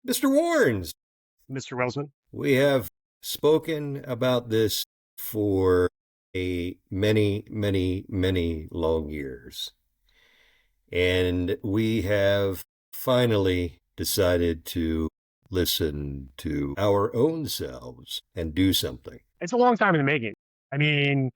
Mr. Warrens, Mr. Welsman. we have spoken about this for a many long years. And we have finally decided to listen to our own selves and do something. It's a long time in the making. I mean,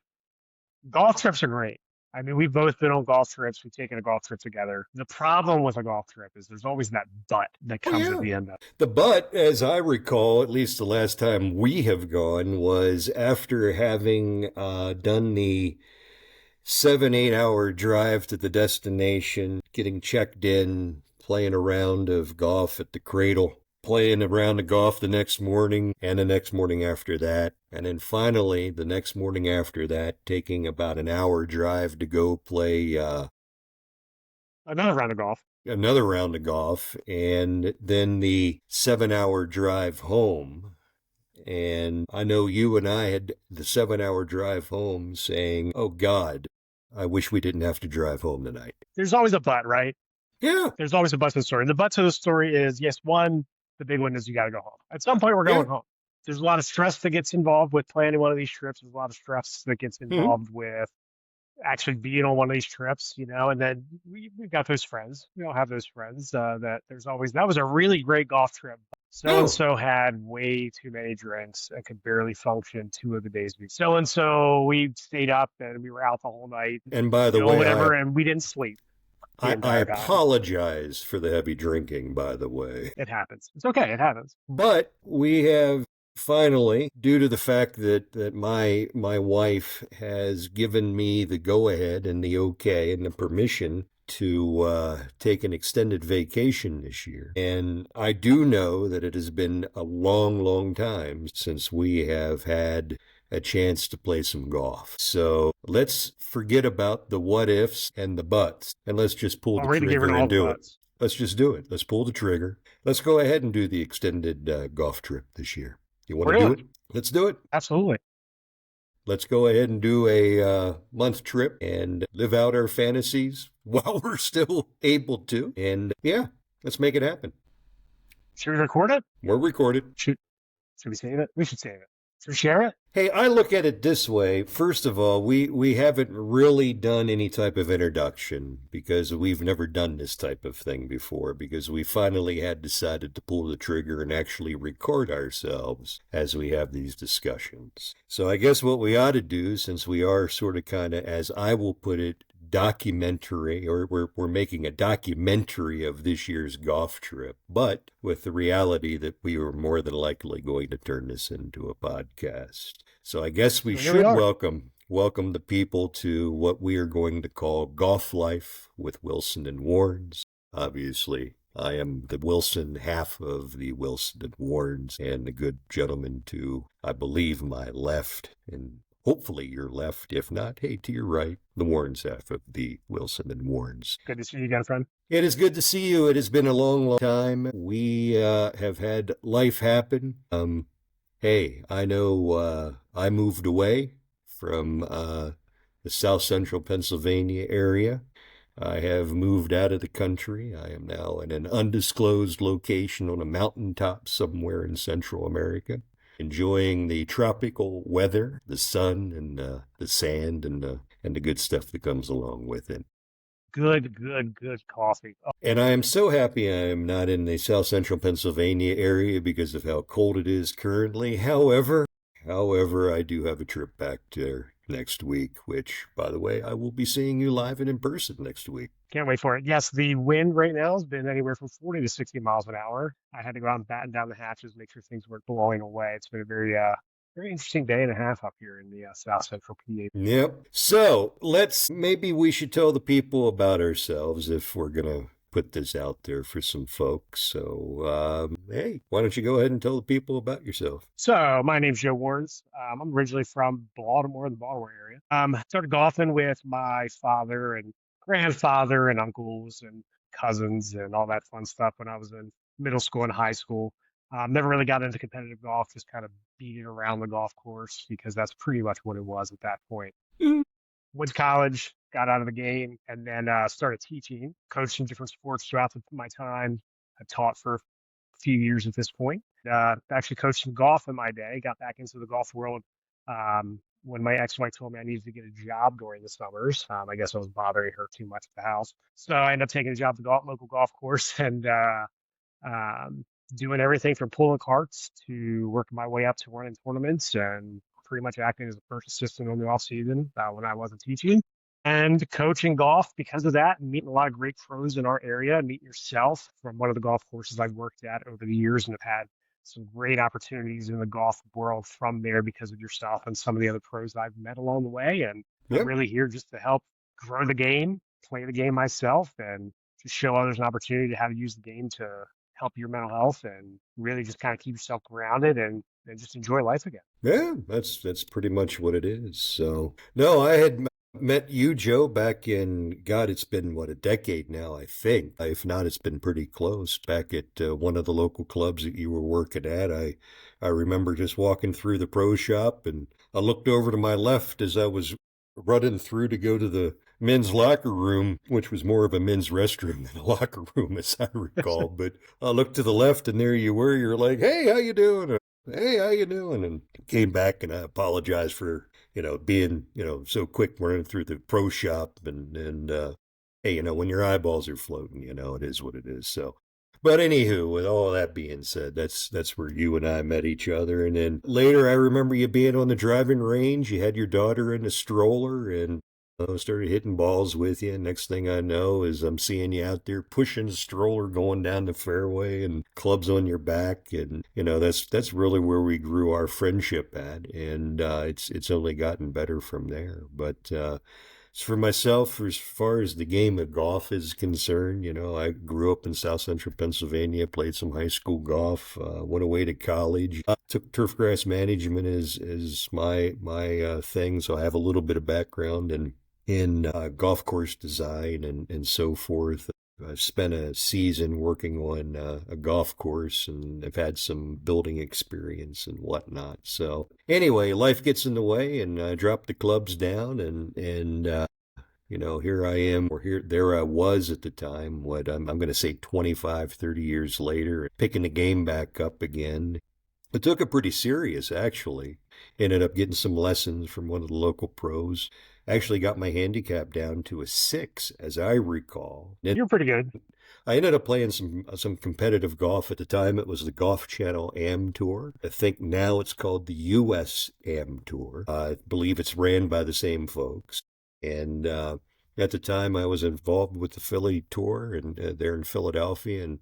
golf trips are great. I mean, we've both been on golf trips. We've taken a golf trip together. The problem with a golf trip is there's always that but that Oh, comes at yeah. the end of it. The but, as I recall, at least the last time we have gone, was after having done the 7, 8 hour drive to the destination, getting checked in, playing a round of golf at the Cradle, playing a round of golf the next morning and the next morning after that. And then finally, the next morning after that, taking about an hour drive to go play Another round of golf. another round of golf, and then the 7 hour drive home. And I know you and I had the 7 hour drive home saying, oh God, I wish we didn't have to drive home tonight. There's always a but, right? Yeah, There's always a but to the story. The but to the story is, yes, one, the big one is you got to go home. At some point, we're yeah. going home. There's a lot of stress that gets involved with planning one of these trips. There's a lot of stress that gets Hmm. involved with actually being on one of these trips, and then we've got those friends. We all have those friends that there's always, that was a really great golf trip. So and No. so had way too many drinks and could barely function 2 of the days. So and so we stayed up and we were out the whole night, And by the way, whatever, and we didn't sleep the I entire time. apologize for the heavy drinking, by the way. It happens. It's okay. It happens. But we have finally, due to the fact that my wife has given me the go ahead and the okay and the permission to take an extended vacation this year. And I do know that it has been a long time since we have had a chance to play some golf. So let's forget about the what ifs and the buts, and let's just pull I'm the ready to get rid trigger of all and the do it. butts. Let's just do it. Let's pull the trigger. Let's go ahead and do the extended golf trip this year. You want We're to do doing it? it. Let's do it. Absolutely. Let's go ahead and do a month trip and live out our fantasies while we're still able to. And yeah, let's make it happen. Should we record it? We're recorded. Should we save it? We should save it. Should we share it? Hey, I look at it this way. First of all, we haven't really done any type of introduction because we've never done this type of thing before, because we finally had decided to pull the trigger and actually record ourselves as we have these discussions. So I guess what we ought to do, since we are sort of kind of, as I will put it, documentary, or we're making a documentary of this year's golf trip, but with the reality that we were more than likely going to turn this into a podcast. So I guess we So here we should are. welcome the people to what we are going to call Golf Life with Wilson and Warrens. Obviously, I am the Wilson half of the Wilson and Warrens, and the good gentleman to, I believe, my left, and hopefully your left. If not, hey, to your right, the Warrens half of the Wilson and Warrens. Good to see you again, friend. It is good to see you. It has been a long time. We have had life happen. Hey, I know I moved away from the South Central Pennsylvania area. I have moved out of the country. I am now in an undisclosed location on a mountaintop somewhere in Central America, enjoying the tropical weather, the sun, and the sand, and the good stuff that comes along with it. Good coffee. Oh, And I am so happy I am not in the South Central Pennsylvania area because of how cold it is currently. However, I do have a trip back there next week, which, by the way, I will be seeing you live and in person next week. can't wait for it. Yes, the wind right now has been anywhere from 40 to 60 miles an hour. I had to go out and batten down the hatches, make sure things weren't blowing away. It's been a very interesting day and a half up here in the South Central PA. Yep. So maybe we should tell the people about ourselves if we're going to put this out there for some folks. So, hey, why don't you go ahead and tell the people about yourself? So my name's Joe Warrens. I'm originally from Baltimore, the Baltimore area. Started golfing with my father and grandfather and uncles and cousins and all that fun stuff when I was in middle school and high school. Never really got into competitive golf, just kind of beating around the golf course because that's pretty much what it was at that point. Went to college, got out of the game, and then started teaching, coaching different sports throughout my time. I taught for few years at this point. Actually coached some golf in my day, got back into the golf world when my ex-wife told me I needed to get a job during the summers. I guess I was bothering her too much at the house. So I ended up taking a job at the local golf course and um, doing everything from pulling carts to working my way up to running tournaments and pretty much acting as a first assistant on the off season when I wasn't teaching and coaching golf because of that and meeting a lot of great pros in our area. Meeting yourself from one of the golf courses I've worked at over the years and have had some great opportunities in the golf world from there because of yourself and some of the other pros I've met along the way. And I'm Yep. really here just to help grow the game, play the game myself, and just show others an opportunity to how to use the game to help your mental health and really just kind of keep yourself grounded and just enjoy life again. Yeah, that's pretty much what it is. So, no, I had met you, Joe, back in, God, it's been what, a decade now, I think. If not, it's been pretty close. Back at one of the local clubs that you were working at, I remember just walking through the pro shop, and I looked over to my left as I was running through to go to the men's locker room, which was more of a men's restroom than a locker room, as I recall. But I looked to the left, and there you were. You're like, "Hey, how you doing?" "Hey, how you doing?" And came back, and I apologized for being so quick running through the pro shop, and hey, when your eyeballs are floating, it is what it is. So, but anywho, with all that being said, that's where you and I met each other, and then later I remember you being on the driving range. You had your daughter in a stroller, and started hitting balls with you. Next thing I know is I'm seeing you out there pushing the stroller, going down the fairway, and clubs on your back, and that's really where we grew our friendship at, and it's only gotten better from there. But for myself, as far as the game of golf is concerned, I grew up in South Central Pennsylvania, played some high school golf, went away to college, took turfgrass management as my thing, so I have a little bit of background in golf course design and so forth. I've spent a season working on a golf course and I've had some building experience and whatnot. So anyway, life gets in the way and I drop the clubs down and here I am, or there I was at the time, what I'm going to say 25, 30 years later, picking the game back up again. I took it pretty serious, actually. Ended up getting some lessons from one of the local pros. Actually got my handicap down to a 6, as I recall. You're pretty good. I ended up playing some competitive golf. At the time, it was the Golf Channel Am Tour. I think now it's called the U.S. Am Tour. I believe it's ran by the same folks. And at the time, I was involved with the Philly Tour and there in Philadelphia, and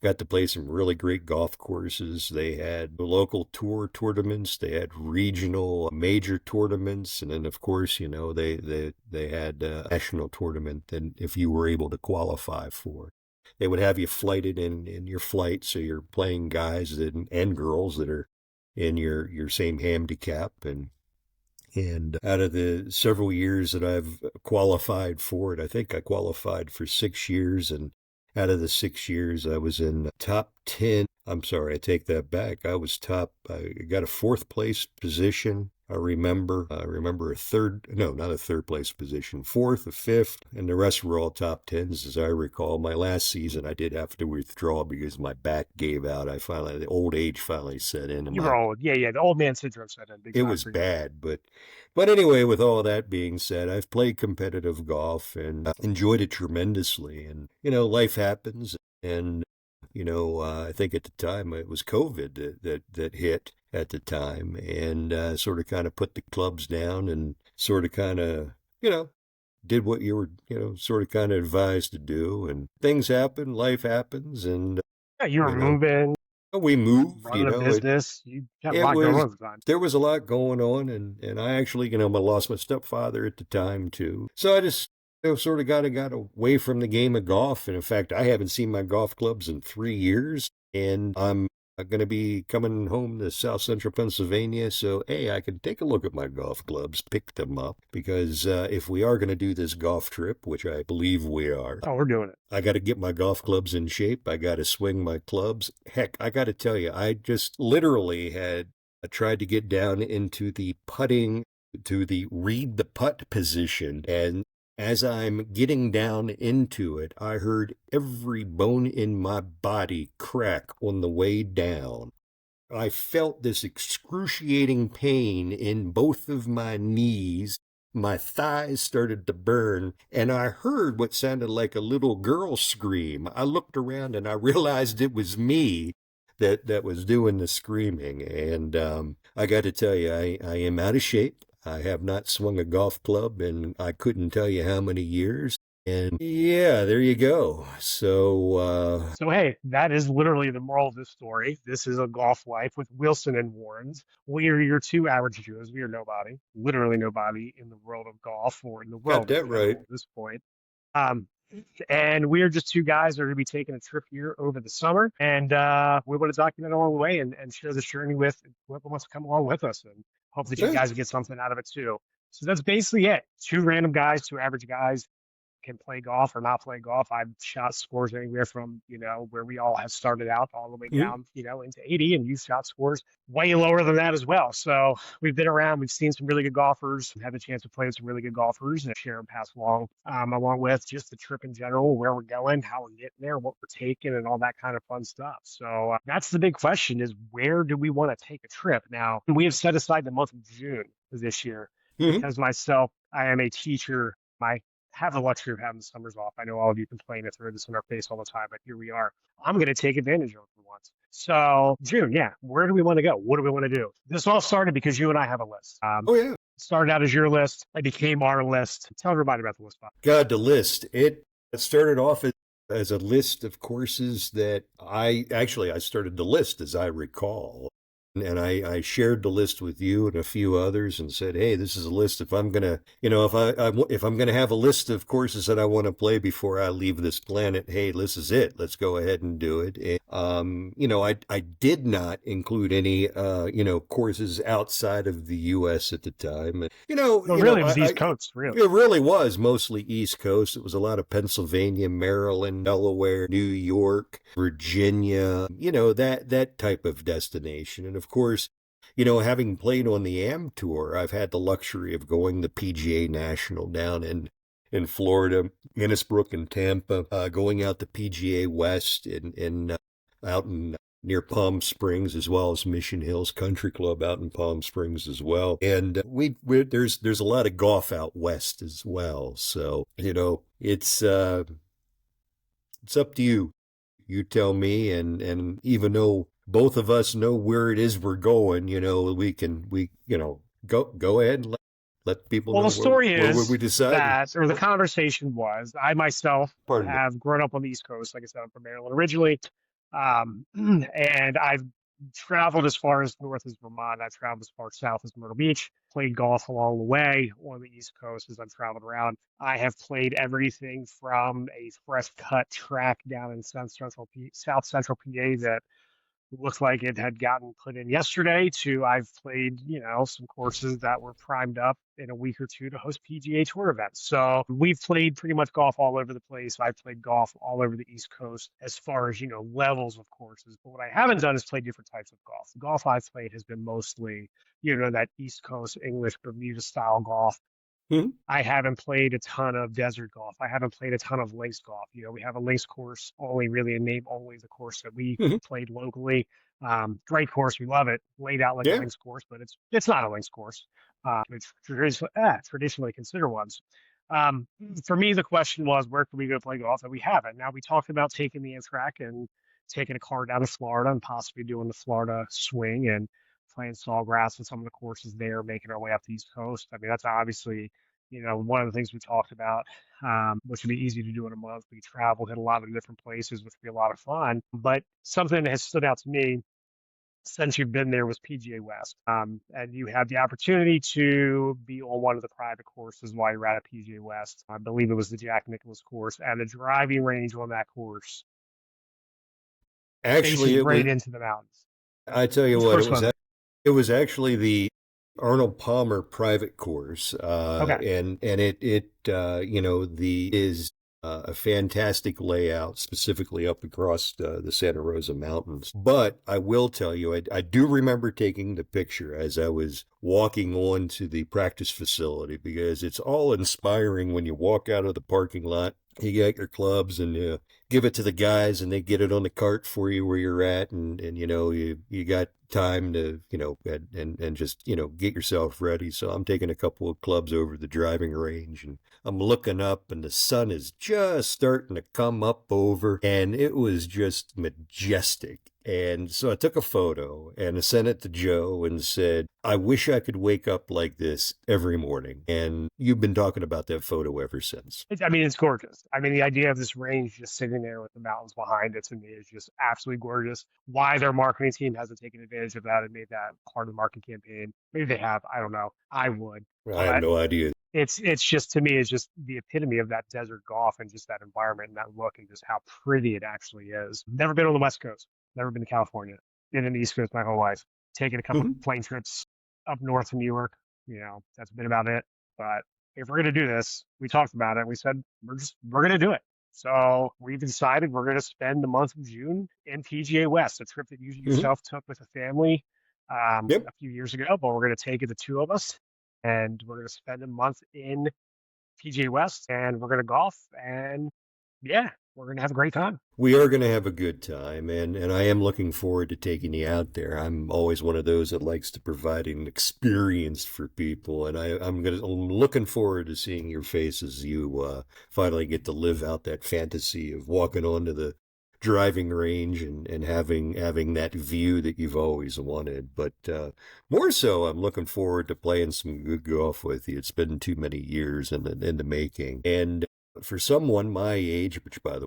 got to play some really great golf courses. They had local tour tournaments, they had regional major tournaments, and then of course, they had a national tournament. And if you were able to qualify for, they would have you flighted in your flight, so you're playing guys and girls that are in your same handicap, and out of the several years that I've qualified for it, I think I qualified for 6 years. And out of the 6 years, I was in top 10. I'm sorry, I take that back. I got a fourth place position. I remember a third, no, not a third place position, fourth, a fifth, and the rest were all top tens, as I recall. My last season, I did have to withdraw because my back gave out. The old age finally set in, and You were old. Yeah, yeah. The old man syndrome set in big it time was for you. bad, but anyway, with all that being said, I've played competitive golf and enjoyed it tremendously. And life happens, and I think at the time it was COVID that hit at the time, and sort of kind of put the clubs down and sort of kind of did what you were sort of kind of advised to do. And things happen, life happens, and Yeah, you were you know moving, we moved. running a It business. You had a it lot going on was at the time. there was a lot going on, and I actually I lost my stepfather at the time too. So I just sort of got away from the game of golf, and in fact I haven't seen my golf clubs in 3 years, and I'm going to be coming home to South Central Pennsylvania, so hey, I can take a look at my golf clubs, pick them up, because if we are going to do this golf trip, which I believe we are, Oh, we're doing it. I got to get my golf clubs in shape. I got to swing my clubs. Heck, I got to tell you, I just literally had tried to get down into the putting, to the read the putt position. And As I'm getting down into it, I heard every bone in my body crack on the way down. I felt this excruciating pain in both of my knees. My thighs started to burn, and I heard what sounded like a little girl scream. I looked around and I realized it was me that was doing the screaming. And I got to tell you, I am out of shape. I have not swung a golf club in I couldn't tell you how many years. And yeah, there you go. So, So hey, that is literally the moral of this story. This is a golf life with Wilson and Warrens. We are your two average Joes. We are nobody, literally nobody in the world of golf or in the got world in that right. general at this point. Um, and we are just two guys that are going to be taking a trip here over the summer, and we want to document along the way and share this journey with whoever wants to come along with us, and hope that you Yeah. guys will get something out of it too. So that's basically it. Two random guys, two average guys can play golf or not play golf. I've shot scores anywhere from, where we all have started out all the way Mhm. down, into 80, and you've shot scores way lower than that as well. So we've been around, we've seen some really good golfers, had the chance to play with some really good golfers and share and pass along with just the trip in general, where we're going, how we're getting there, what we're taking, and all that kind of fun stuff. So that's the big question is where do we want to take a trip? Now, we have set aside the month of June this year Mhm. because myself, I am a teacher. My have the luxury of having the summers off. I know all of you complain and throw this in our face all the time, but here we are. I'm going to take advantage of it for once. So, June, yeah, where do we want to go? What do we want to do? This all started because you and I have a list. Oh yeah. Started out as your list. It became our list. Tell everybody about the list, Bob. God, the list. It started off as a list of courses that I started the list as I recall. And I shared the list with you and a few others and said, "Hey, this is a list. If I'm gonna, if I'm gonna have a list of courses that I want to play before I leave this planet, hey, this is it. Let's go ahead and do it." And, I did not include any, courses outside of the U.S. at the time. No, really, it was East Coast, really. It really was mostly East Coast. It was a lot of Pennsylvania, Maryland, Delaware, New York, Virginia, that type of destination. And of course, having played on the Am Tour, I've had the luxury of going the PGA National down in Florida, Innisbrook and Tampa, going out the PGA West in out in near Palm Springs, as well as Mission Hills Country Club out in Palm Springs as well. And there's a lot of golf out west as well. So it's up to you. You tell me, and even though both of us know where it is we're going, we go ahead and let people Well, know the story where is we decided. that, or the conversation was, I myself Pardon me. have grown up on the East Coast. Like I said, I'm from Maryland originally. And I've traveled as far as north as Vermont. I've traveled as far south as Myrtle Beach, played golf along the way on the East Coast as I've traveled around. I have played everything from a fresh cut track down in South Central PA that looked like it had gotten put in yesterday to I've played, some courses that were primed up in a week or two to host PGA Tour events. So we've played pretty much golf all over the place. I've played golf all over the East Coast as far as, levels of courses. But what I haven't done is play different types of golf. The golf I've played has been mostly, that East Coast English Bermuda style golf. Hmm? I haven't played a ton of desert golf. I haven't played a ton of links golf. We have a links course, only really a name only the course that we Hmm. played locally. Great course, we love it. Laid out like a Yeah. links course, but it's not a links course. It's traditionally considered ones. Um, for me, the question was where can we go play golf, and we haven't. Now we talked about taking the Amtrak and taking a car down to Florida and possibly doing the Florida swing and playing Sawgrass with some of the courses there, making our way up the East Coast. I mean, that's obviously, one of the things we talked about, which would be easy to do in a month. We traveled, hit a lot of different places, which would be a lot of fun. But something that has stood out to me since you've been there was PGA West. And you had the opportunity to be on one of the private courses while you're at a PGA West. I believe it was the Jack Nicklaus course, and the driving range on that course Actually, faces it was. right into the mountains. I tell you Which what, course was it? it was actually the Arnold Palmer private course, Okay. and it the is a fantastic layout, specifically up across the Santa Rosa Mountains. But I will tell you, I do remember taking the picture as I was walking on to the practice facility because it's all inspiring when you walk out of the parking lot. You get your clubs and give it to the guys, and they get it on the cart for you where you're at, and you got time to and just get yourself ready. So I'm taking a couple of clubs over the driving range, and I'm looking up, and the sun is just starting to come up over, and it was just majestic. And so I took a photo and I sent it to Joe and said, I wish I could wake up like this every morning. And you've been talking about that photo ever since. I mean, it's gorgeous. I mean, the idea of this range just sitting there with the mountains behind it to me is just absolutely gorgeous. Why their marketing team hasn't taken advantage of that and made that part of the marketing campaign? Maybe they have. I don't know. I would, I have but no idea. it's just to me it's just the epitome of that desert golf and just that environment and that look and just how pretty it actually is. Never been on the West Coast. Never been to California. Been in the East Coast my whole life. Taken a couple of Mhm. plane trips up north to New York. That's been about it. But if we're gonna do this, we talked about it. We said we're gonna do it. So we've decided we're gonna spend the month of June in PGA West, a trip that you Mhm. yourself took with a family Yep. a few years ago, but we're gonna take it the two of us, and we're gonna spend a month in PGA West, and we're gonna golf, and yeah, we're gonna have a great time. We are going to have a good time, and I am looking forward to taking you out there. I'm always one of those that likes to provide an experience for people, and I'm looking forward to seeing your face as you finally get to live out that fantasy of walking onto the driving range and having that view that you've always wanted. But more so, I'm looking forward to playing some good golf with you. It's been too many years in the making, and for someone my age, which by the way,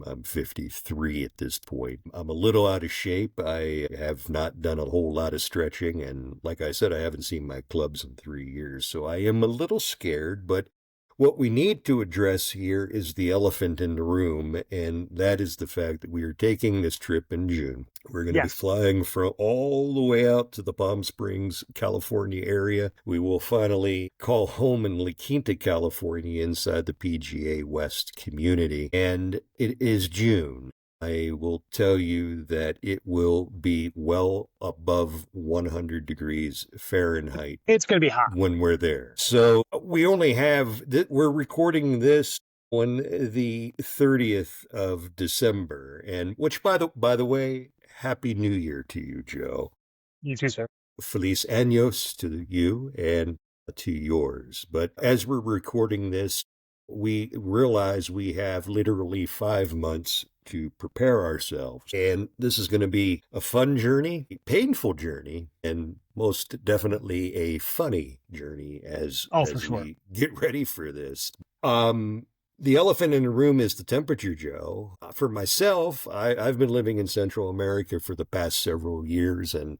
I'm 53 at this point. I'm a little out of shape. I have not done a whole lot of stretching. And like I said, I haven't seen my clubs in 3 years. So I am a little scared. But what we need to address here is the elephant in the room. And that is the fact that we are taking this trip in June. We're going to be Yes, flying from all the way out to the Palm Springs, California area. We will finally call home in La Quinta, California, inside the PGA West community. And it is June. I will tell you that it will be well above 100 degrees Fahrenheit it's gonna be hot. when we're there. So we only have, we're recording this on the 30th of December, and which by the way, Happy New Year to you, Joe. You too, sir. Feliz Años to you and to yours. But as we're recording this, we realize we have literally 5 months to prepare ourselves. And this is going to be a fun journey, a painful journey, and most definitely a funny journey as Oh, for as sure. we get ready for this. The elephant in the room is the temperature, Joe. For myself, I've been living in Central America for the past several years, and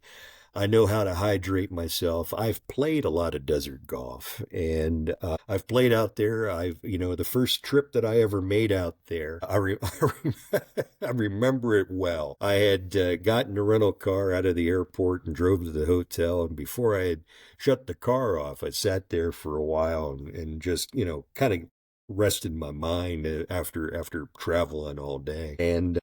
I know how to hydrate myself. I've played a lot of desert golf, and I've played out there. The first trip that I ever made out there, I remember it well. I had gotten a rental car out of the airport and drove to the hotel. And before I had shut the car off, I sat there for a while and just, kind of rested my mind after traveling all day. And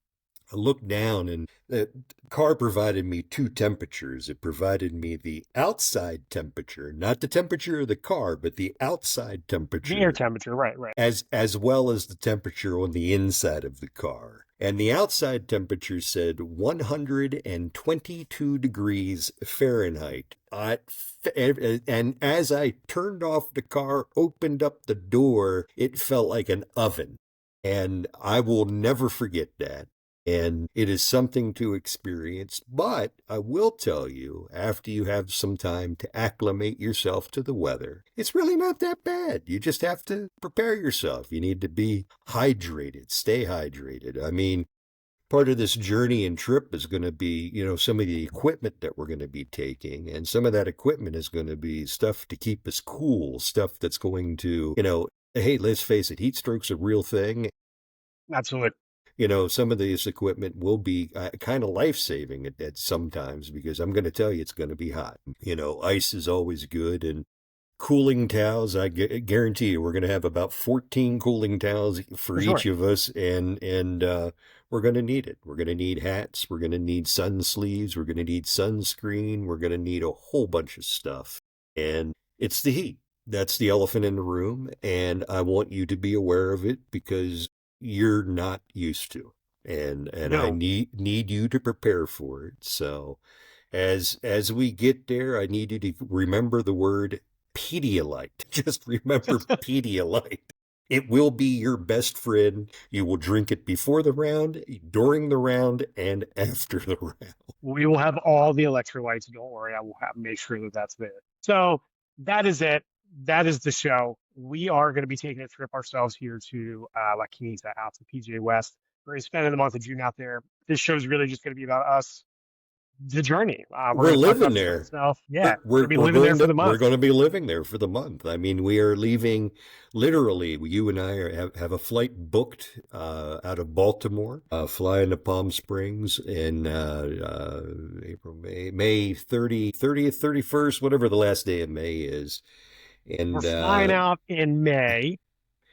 I looked down, and the car provided me two temperatures. It provided me the outside temperature, not the temperature of the car, but the outside The air temperature, temperature, right, right. as well as the temperature on the inside of the car. And the outside temperature said 122 degrees Fahrenheit. And as I turned off the car, opened up the door, it felt like an oven. And I will never forget that. And it is something to experience. But I will tell you, after you have some time to acclimate yourself to the weather, it's really not that bad. You just have to prepare yourself. You need to be hydrated, stay hydrated. I mean, part of this journey and trip is going to be, some of the equipment that we're going to be taking. And some of that equipment is going to be stuff to keep us cool, stuff that's going to, hey, let's face it, heat stroke's a real thing. Absolutely. Some of this equipment will be kind of life saving at sometimes because I'm going to tell you it's going to be hot. Ice is always good. And cooling towels. I guarantee you, we're going to have about 14 cooling towels for for each sure. of us, and we're going to need it. We're going to need hats. We're going to need sun sleeves. We're going to need sunscreen. We're going to need a whole bunch of stuff, and it's the heat. That's the elephant in the room, and I want you to be aware of it because you're not used to, and I No, need you to prepare for it. So as we get there, I need you to remember the word Pedialyte. Just remember Pedialyte. It will be your best friend. You will drink it before the round, during the round, and after the round. we will have all the electrolytes. Don't worry, I will have make sure that that's there. So that is it. That is the show. We are going to be taking a trip ourselves here to La Quinta out to PGA West. We're going to spend the month of June out there. This show is really just going to be about us, the journey. We're We're going to talk about living the trip there. itself. Yeah, We're, we're we're, going to be we're living there going for to the we're month. going to be living there for the month. I mean, we are leaving literally. You and I have a flight booked out of Baltimore, flying to Palm Springs in April, May 30th, 31st, whatever the last day of May is, We're and flying out in May,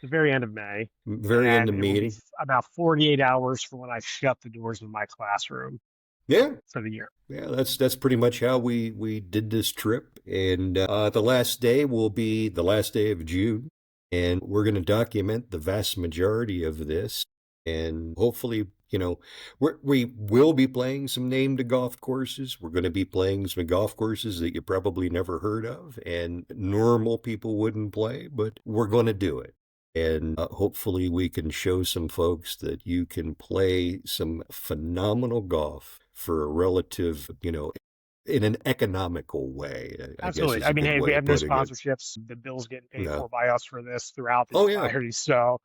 the very end of May, very end and of it will be meeting. about 48 hours from when I shut the doors of my classroom Yeah, for the year. yeah, that's pretty much how we did this trip. And the last day will be the last day of June, and we're going to document the vast majority of this. And hopefully, we will be playing some named golf courses. We're going to be playing some golf courses that you probably never heard of, and normal people wouldn't play, but we're going to do it. And hopefully, we can show some folks that you can play some phenomenal golf for a relative, in an economical way, I guess Absolutely. is I a mean, good hey, we way have of no putting it. sponsorships. The bill's getting paid No. for by us for this throughout the Oh, yeah, entirety. So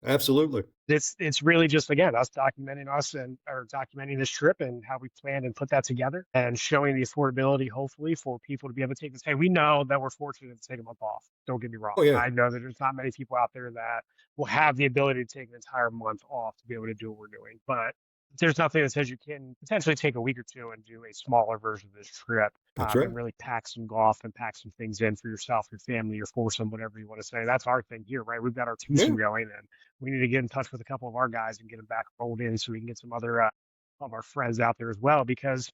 absolutely. it's really just again us documenting us and or documenting this trip and how we planned and put that together and showing the affordability hopefully for people to be able to take this. Hey, we know that we're fortunate to take a month off. Don't get me wrong. Oh, yeah. I know that there's not many people out there that will have the ability to take an entire month off to be able to do what we're doing. But there's nothing that says you can potentially take a week or two and do a smaller version of this trip, That's right. and really pack some golf and pack some things in for yourself, your family, your foursome, whatever you want to say. That's our thing here, right? We've got our Yeah. twosome going, and we need to get in touch with a couple of our guys and get them back rolled in so we can get some other of our friends out there as well. Because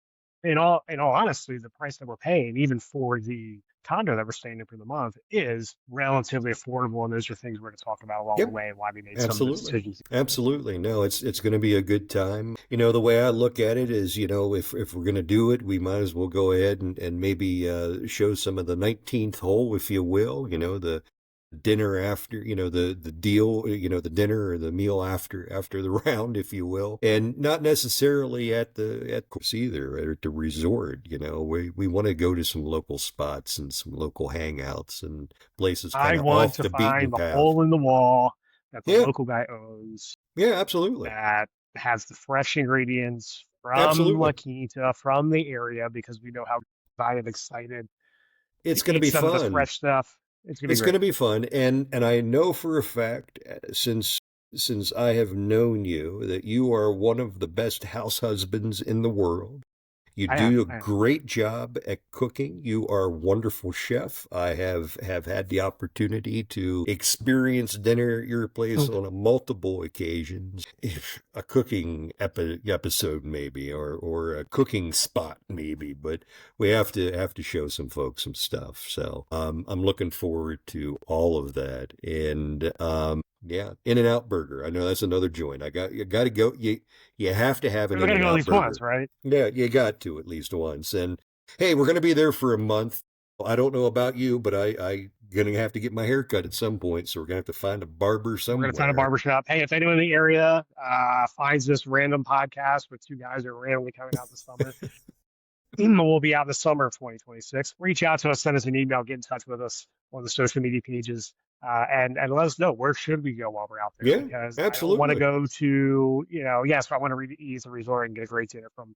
in all honesty, the price that we're paying, even for the condo that we're staying in for the month, is relatively affordable. And those are things we're going to talk about along the Yep. way and why we made some of the Absolutely. decisions. Absolutely. No, it's going to be a good time. The way I look at it is, if we're going to do it, we might as well go ahead and maybe show some of the 19th hole, if you will, the dinner after, the deal, the dinner or the meal after the round, if you will, and not necessarily at course either, or at the resort. We want to go to some local spots and some local hangouts and places kind I of want off to the beaten find the path. hole in the wall that the Yeah, local guy owns yeah, absolutely, that has the fresh ingredients from La absolutely. Quinta, from the area, because we know how I am excited to It's going to eat be some of the fun. fresh stuff. It's gonna be It's going great. to be fun, and I know for a fact, since I have known you, that you are one of the best house husbands in the world. You I am. do a I am. great job at cooking. You are a wonderful chef. I have had the opportunity to experience dinner at your place on a multiple occasions. A cooking episode maybe, or a cooking spot maybe, but we have to show some folks some stuff. So I'm looking forward to all of that. And yeah, In and Out Burger. I know that's another joint. You got to go. You have to have an We're In gonna and go at Out least once, Burger. right? Yeah, you got to at least once. And hey, we're going to be there for a month. I don't know about you, but I going to have to get my hair cut at some point, so we're going to have to find a barber We're gonna find a somewhere. barbershop. Hey, if anyone in the area finds this random podcast with two guys that are randomly coming out this summer, we'll be out this summer of 2026. Reach out to us, send us an email, get in touch with us on the social media pages, and let us know where should we go while we're out there. Yeah, Because I don't want to absolutely. go to, yes, I want to use the resort and get a great dinner from,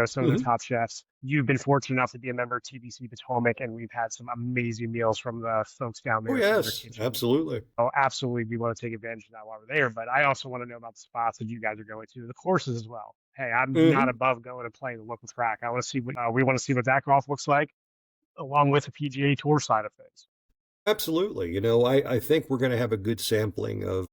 some of the Hmm. top chefs. You've been fortunate enough to be a member of TBC Potomac, and we've had some amazing meals from the folks down Oh there from their yes, kitchen. absolutely. Oh, absolutely, we want to take advantage of that while we're there. But I also want to know about the spots that you guys are going to, the courses as well. Hey, I'm not Hmm. above going and playing the local track. I want to see what we want to see what that golf looks like, along with the PGA Tour side of things. Absolutely. I think we're going to have a good sampling of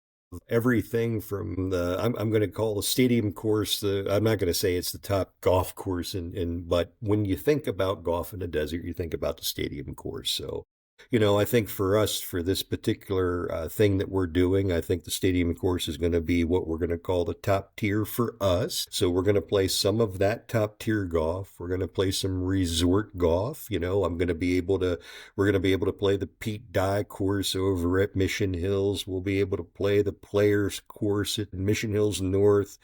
everything from I'm going to call the stadium course I'm not going to say it's the top golf course but when you think about golf in the desert, you think about the stadium course. So, I think for us, for this particular thing that we're doing, I think the stadium course is going to be what we're going to call the top tier for us. So we're going to play some of that top tier golf. We're going to play some resort golf. I'm going to be able to We're going to be able to play the Pete Dye course over at Mission Hills. We'll be able to play the Players course at Mission Hills North.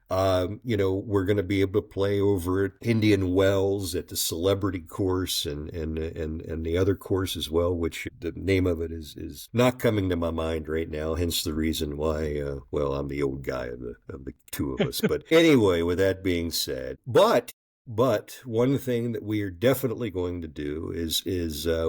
We're going to be able to play over at Indian Wells at the Celebrity course and the other course as well, which the name of it is not coming to my mind right now. Hence the reason why. Well, I'm the old guy of the two of us. But anyway, with that being said, but one thing that we are definitely going to do is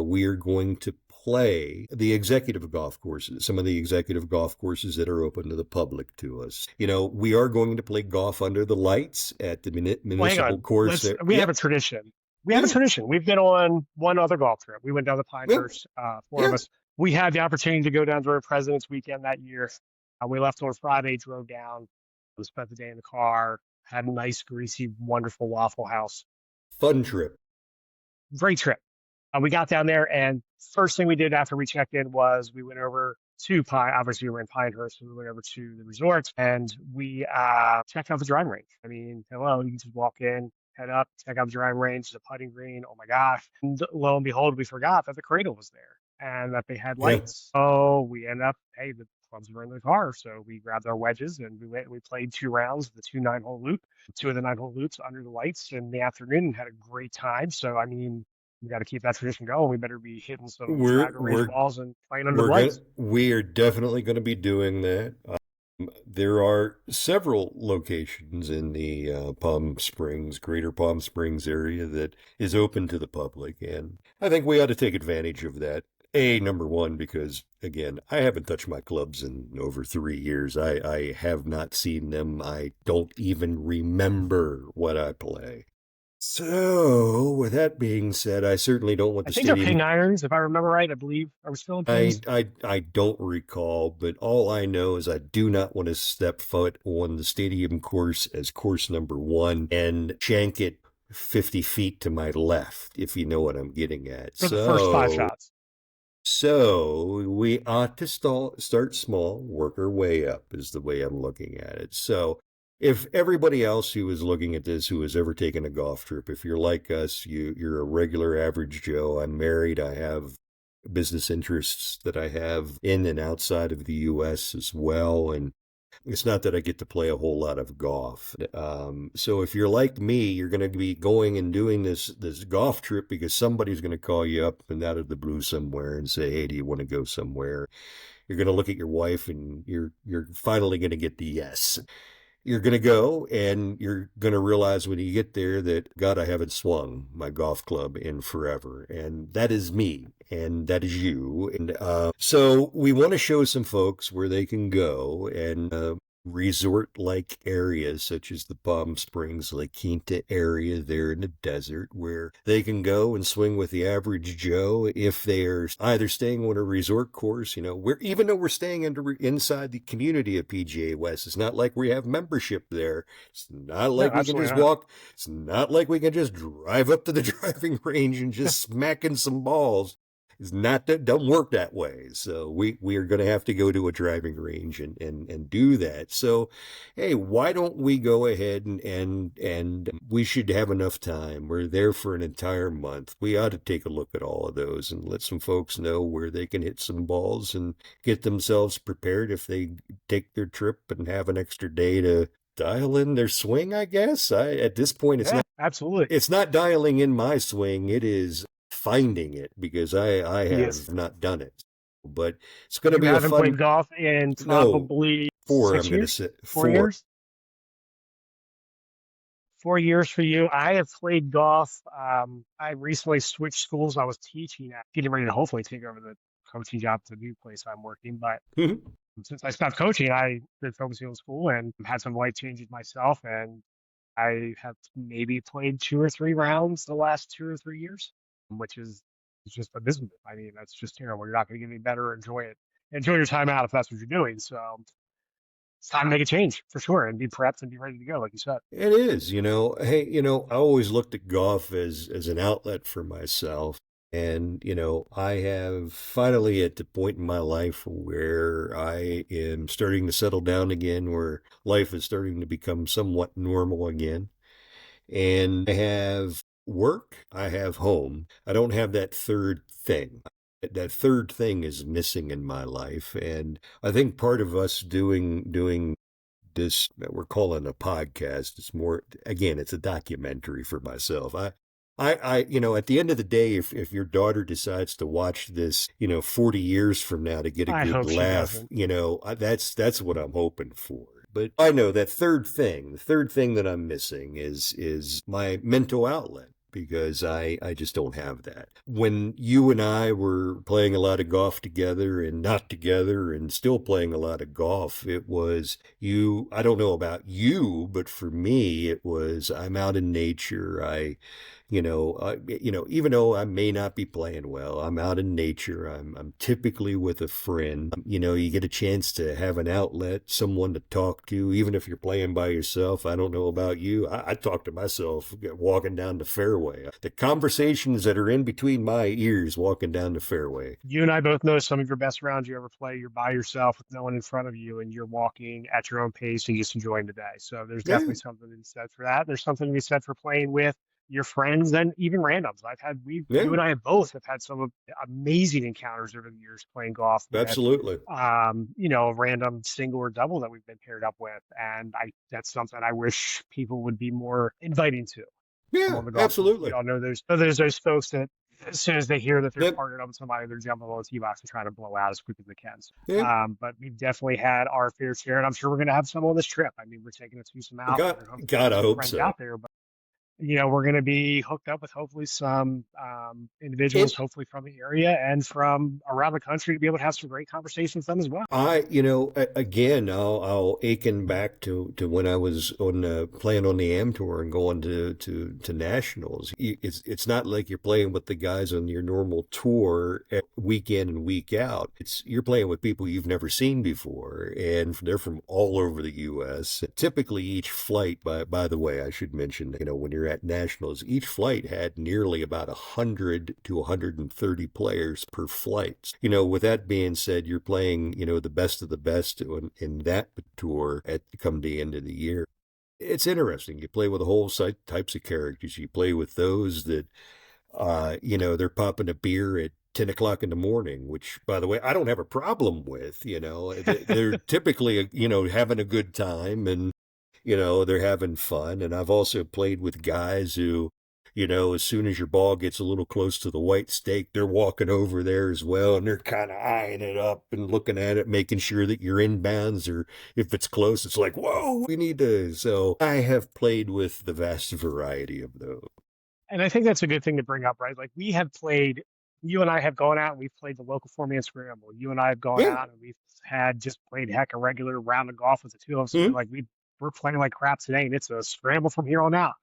we are going to play the executive golf courses, some of the executive golf courses that are open to the public to us. We are going to play golf under the lights at the Well, hang municipal on. course there. We have Yep. a tradition. We have a Yeah. tradition. We've been on one other golf trip. We went down to Well, Pinehurst, four of yeah. us. We had the opportunity to go down during President's Weekend that year. We left on Friday, drove down, we spent the day in the car, had a nice, greasy, wonderful Waffle House. Fun trip. Great trip. We got down there, and first thing we did after we checked in was we went over to Pine. Obviously, we were in Pinehurst, so we went over to the resort and we checked out the driving range. I mean, hello, you can just walk in, head up, check out the driving range, the putting green. Oh my gosh! And lo and behold, we forgot that the cradle was there and that they had Yeah. lights. So we end up, hey, the clubs were in the car, so we grabbed our wedges and we went and we played 2 rounds, the two nine-hole loop, two of the nine-hole loops under the lights in the afternoon, and had a great time. So I mean, we got to keep that tradition going. We better be hitting some We're driving range we're balls and playing under the lights. we are definitely going to be doing that. There are several locations in the Palm Springs, Greater Palm Springs area that is open to the public, and I think we ought to take advantage of that. Number one, because again, I haven't touched my clubs in over 3 years. I have not seen them. I don't even remember what I play. So, with that being said, I certainly don't want I the think they're ping stadium. irons, if I remember right. I believe are we still in pings? I don't recall, but all I know is I do not want to step foot on the stadium course as course number one and shank it 50 feet to my left, if you know what I'm getting at. For the first five shots. So we ought to start small, work our way up, is the way I'm looking at it. So if everybody else who is looking at this, who has ever taken a golf trip, if you're like us, you're a regular average Joe. I'm married. I have business interests that I have in and outside of the U.S. as well. And it's not that I get to play a whole lot of golf. So if you're like me, you're going to be going and doing this golf trip because somebody's going to call you up and out of the blue somewhere and say, "Hey, do you want to go somewhere?" You're going to look at your wife and you're finally going to get the yes. You're going to go and you're going to realize when you get there that, God, I haven't swung my golf club in forever. And that is me and that is you. And so we want to show some folks where they can go and resort like areas such as the Palm Springs, La Quinta area there in the desert where they can go and swing with the average Joe if they're either staying on a resort course. We're even though we're staying inside the community of PGA West, it's not like we have membership there. It's not No, like we can absolutely just not. walk. It's not like we can just drive up to the driving range and just smack in some balls. It's not that don't work that way. So we are going to have to go to a driving range and do that. So, hey, why don't we go ahead and we should have enough time. We're there for an entire month. We ought to take a look at all of those and let some folks know where they can hit some balls and get themselves prepared if they take their trip and have an extra day to dial in their swing, I guess. At this point Yeah, absolutely. it's not dialing in my swing, it is finding it because I Yes. have not done it. But it's going to You be a haven't fun, played golf in no, probably four, I'm six going to years, say, four four. years, 4 years for you. I have played golf. I recently switched schools. I was teaching at, getting ready to hopefully take over the coaching job at the new place I'm working. But since I stopped coaching, I been focusing on school and had some life changes myself. And I have maybe played 2 or 3 rounds the last 2 or 3 years, which is It's just abysmal. I mean, that's just terrible. You're not going to get any better or enjoy it. Enjoy your time out if that's what you're doing. So it's time to make a change for sure and be prepped and be ready to go, like you said. It is, hey, I always looked at golf as an outlet for myself. And, I have finally at the point in my life where I am starting to settle down again, where life is starting to become somewhat normal again. And I have work, I have home. I don't have that third thing. That third thing is missing in my life. And I think part of us doing this that we're calling a podcast. It's more, again, it's a documentary for myself. At the end of the day, if your daughter decides to watch this, 40 years from now to get a I good hope she laugh, doesn't. that's what I'm hoping for. But I know that the third thing that I'm missing is my mental outlet because I just don't have that. When you and I were playing a lot of golf together and not together and still playing a lot of golf, it was you. I don't know about you, but for me, it was I'm out in nature. Even though I may not be playing well, I'm out in nature. I'm typically with a friend. You get a chance to have an outlet, someone to talk to, even if you're playing by yourself. I don't know about you. I talk to myself walking down the fairway. The conversations that are in between my ears walking down the fairway. You and I both know some of your best rounds you ever play. You're by yourself with no one in front of you, and you're walking at your own pace and just enjoying the day. So there's Yeah, definitely something to be said for that. There's something to be said for playing with your friends and even randoms. You yeah, and I have both have had some amazing encounters over the years playing golf with, absolutely. a random single or double that we've been paired up with, and that's something I wish people would be more inviting to come Yeah, on the golf course. We absolutely. all know there's those folks that as soon as they hear that they're Yep. partnered up with somebody, they're jumping on the tee box and trying to blow out as quick as they can. Yeah. But we've definitely had our fair share, and I'm sure we're going to have some on this trip. I mean, we're taking a twosome out. God, We're hoping to God, get I some hope friends so. out there, but we're going to be hooked up with hopefully some individuals, And hopefully from the area and from around the country, to be able to have some great conversations with them as well. again, I'll achen back to when I was playing on the Am Tour and going to nationals. It's not like you're playing with the guys on your normal tour week in and week out. You're playing with people you've never seen before, and they're from all over the U.S. Typically, each flight, by the way, I should mention, when you're at nationals, each flight had nearly about 100 to 130 players per flight. With that being said, you're playing, the best of the best in that tour at come the end of the year. It's interesting. You play with a whole types of characters. You play with those that, they're popping a beer at 10 o'clock in the morning, which, by the way, I don't have a problem with. They're typically, having a good time and they're having fun. And I've also played with guys who, as soon as your ball gets a little close to the white stake, they're walking over there as well. And they're kind of eyeing it up and looking at it, making sure that you're inbounds, or if it's close, it's like, whoa, we need to. So I have played with the vast variety of those. And I think that's a good thing to bring up, right? Like you and I have gone out and we've played the local 4-man scramble. You and I have gone Yeah. out and we've had just played heck a regular round of golf with the two of us. And we're Mm-hmm. like, we're playing like crap today and it's a scramble from here on out.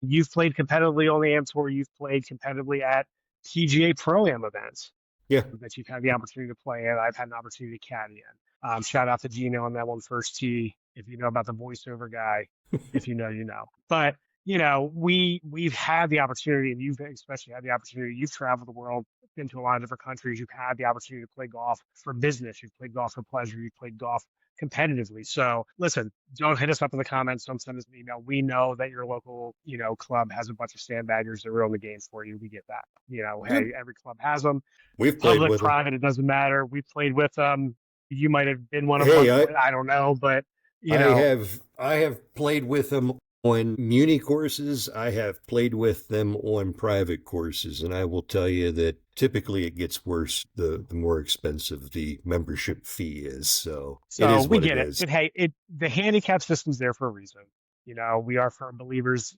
You've played competitively on the Am Tour. You've played competitively at PGA Pro-Am events Yeah. that you've had the opportunity to play in. I've had an opportunity to caddy in. Shout out to Gino on that one first tee. If you know about the voiceover guy, if you know, you know. But we've had the opportunity, and you've especially had the opportunity. You've traveled the world, been to a lot of different countries. You've had the opportunity to play golf for business. You've played golf for pleasure. You've played golf competitively. So listen, don't hit us up in the comments. Don't send us an email. We know that your local, club has a bunch of sandbaggers that ruin the game for you. We get that. Yeah. Hey, every club has them. We've played Public, with them. private, it doesn't matter. We played with them. You might have been one at one Hey, point. I don't know, but you know, I have played with them on Muni courses. I have played with them on private courses, and I will tell you that typically it gets worse the more expensive the membership fee is. So it so is we what it get it. is. But hey, the handicap system's there for a reason. We are firm believers,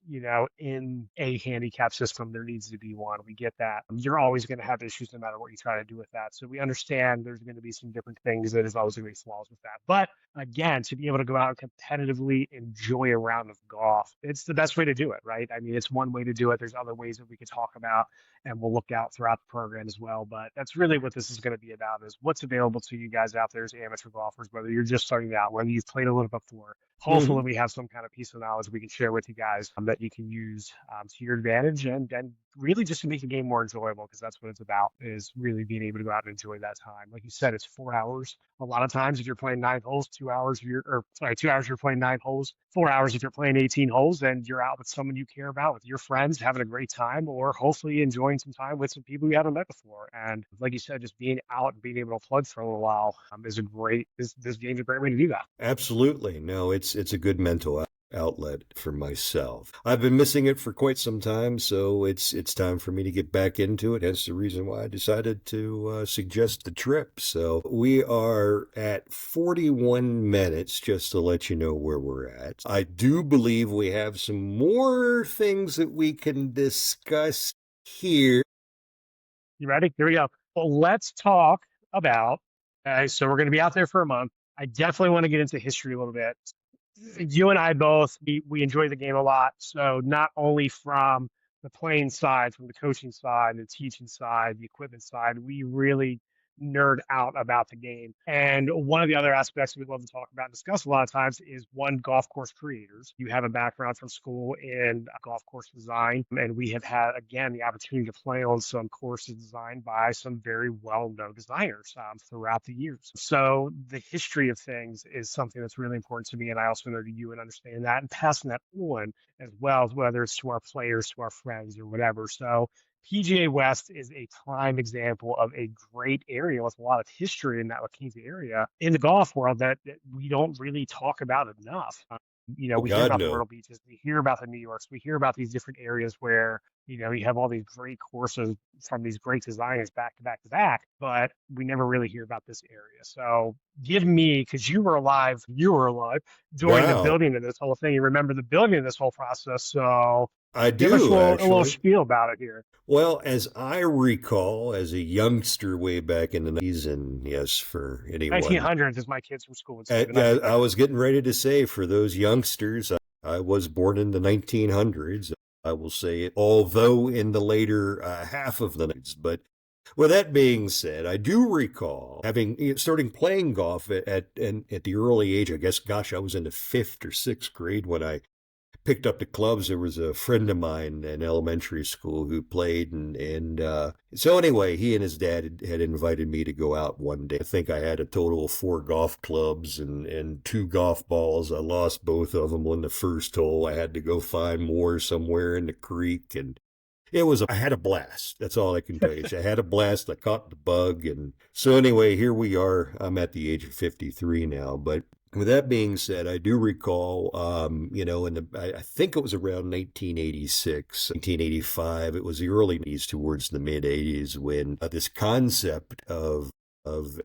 in a handicap system, there needs to be one. We get that. You're always going to have issues no matter what you try to do with that. So we understand there's going to be some different things that is always going to be flaws with that. But again, to be able to go out and competitively enjoy a round of golf, it's the best way to do it, right? I mean, it's one way to do it. There's other ways that we could talk about and we'll look out throughout the program as well. But that's really what this is going to be about is what's available to you guys out there as amateur golfers, whether you're just starting out, whether you've played a little before. Hopefully Hmm. we have some kind of piece of knowledge we can share with you guys that you can use to your advantage and really just to make the game more enjoyable because that's what it's about is really being able to go out and enjoy that time. Like you said, it's 4 hours. A lot of times if you're playing 9 holes, 2 hours if you're or sorry, 2 hours if you're playing 9 holes, 4 hours if you're playing 18 holes, and you're out with someone you care about, with your friends, having a great time, or hopefully enjoying some time with some people you haven't met before. And like you said, just being out and being able to plug for a little while is a great this game's a great way to do that. Absolutely. No, it's a good mental outlet for myself. I've been missing it for quite some time, so it's time for me to get back into it. That's the reason why I decided to suggest the trip. So we are at 41 minutes, just to let you know where we're at. I do believe we have some more things that we can discuss here. You ready? Here we go. Well, let's talk about. So we're going to be out there for a month. I definitely want to get into history a little bit. You and I both we enjoy the game a lot. So not only from the playing side, from the coaching side, the teaching side, the equipment side, we really nerd out about the game. And one of the other aspects we love to talk about and discuss a lot of times is one golf course creators. You have a background from school in golf course design, and we have had again the opportunity to play on some courses designed by some very well-known designers throughout the years. So the history of things is something that's really important to me, and I also know to you and understand that and passing that on as well, whether it's to our players, to our friends, or whatever. So PGA West is a prime example of a great area with a lot of history in that La Quinta area in the golf world that we don't really talk about enough. Oh We hear God, about the no. Myrtle Beaches, we hear about the New Yorks, we hear about these different areas where, you have all these great courses from these great designers back to back to back, but we never really hear about this area. So give me, because you were alive during the Wow. building of this whole thing. You remember the building of this whole process. So I give us do a little actually. spiel about it here. Well, as I recall, as a youngster way back in the 90s, and yes, for anyone, 1900s, as my kids from school would say, the I 1900s. was getting ready to say for those youngsters, I was born in the 1900s. I will say it, although in the later half of the 90s. But with that being said, I do recall having starting playing golf at the early age. I guess, gosh, I was in the fifth or sixth grade when I picked up the clubs. There was a friend of mine in elementary school who played, and so anyway, he and his dad had invited me to go out one day. I think I had a total of four golf clubs and two golf balls. I lost both of them on the first hole. I had to go find more somewhere in the creek, and I had a blast. That's all I can tell you. I had a blast. I caught the bug. And so, anyway, here we are. I'm at the age of 53 now. But with that being said, I do recall, I think it was around 1986, 1985. It was the early 80s towards the mid 80s when this concept of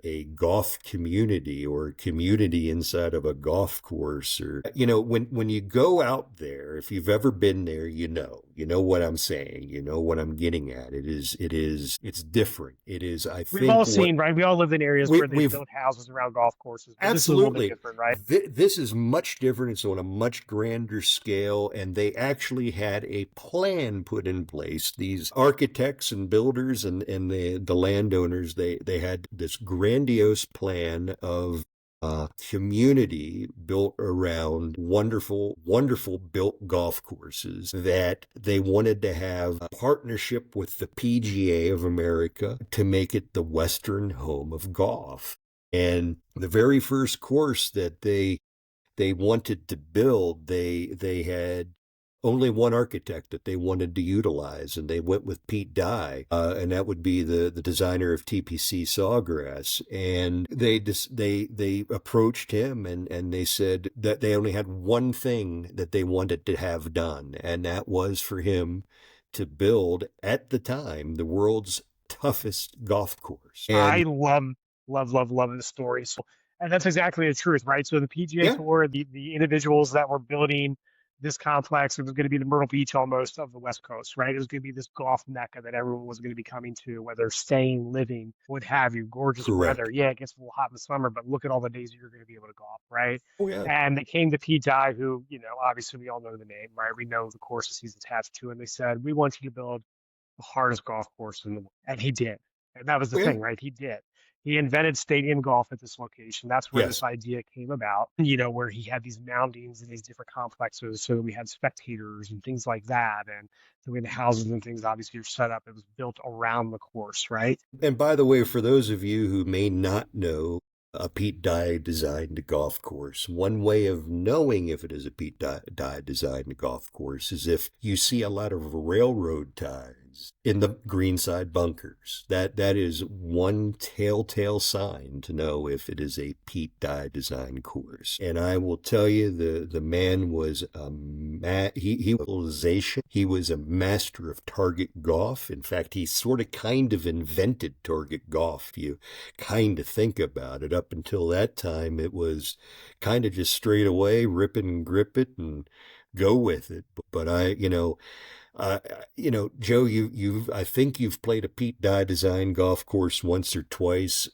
a golf community or a community inside of a golf course or when you go out there, if you've ever been there, you know what I'm saying, you know what I'm getting at. It's different. It is, I We've all think, what seen, right? We all lived in areas where they've we've built houses around golf courses, but this is a little bit absolutely. different, right? This is much different. It's on a much grander scale, and they actually had a plan put in place. These architects and builders and the landowners, they had this grandiose plan of community built around wonderful, wonderful built golf courses that they wanted to have a partnership with the PGA of America to make it the Western home of golf. And the very first course that they wanted to build, they had only one architect that they wanted to utilize, and they went with Pete Dye, and that would be the designer of TPC Sawgrass. And they approached him, and they said that they only had one thing that they wanted to have done, and that was for him to build at the time the world's toughest golf course. I And love the story. So, and that's exactly the truth, right? So the PGA yeah, Tour, the individuals that were building this complex. It was going to be the Myrtle Beach almost of the West Coast, right? It was going to be this golf mecca that everyone was going to be coming to, whether staying, living, what have you. Gorgeous weather. Correct. Yeah, it gets a little hot in the summer, but look at all the days that you're going to be able to golf, right? Oh yeah. And they came to Pete Dye, who, obviously we all know the name, right? We know the courses he's attached to, and they said, we want you to build the hardest golf course in the world. And he did. And that was the Oh yeah. thing, right? He did. He invented stadium golf at this location. That's where this Yes. idea came about, where he had these mountings and these different complexes. So we had spectators and things like that. And the way the houses and things obviously are set up, it was built around the course, right? And by the way, for those of you who may not know, a Pete Dye designed golf course, one way of knowing if it is a Pete Dye designed golf course is if you see a lot of railroad ties in the greenside bunkers. That is one telltale sign to know if it is a Pete Dye design course. And I will tell you, the man was he was a master of target golf. In fact, he sort of kind of invented target golf. If you kind of think about it, up until that time, it was kind of just straight away rip it and grip it and go with it. But uh, Joe, I think you've played a Pete Dye design golf course once or twice.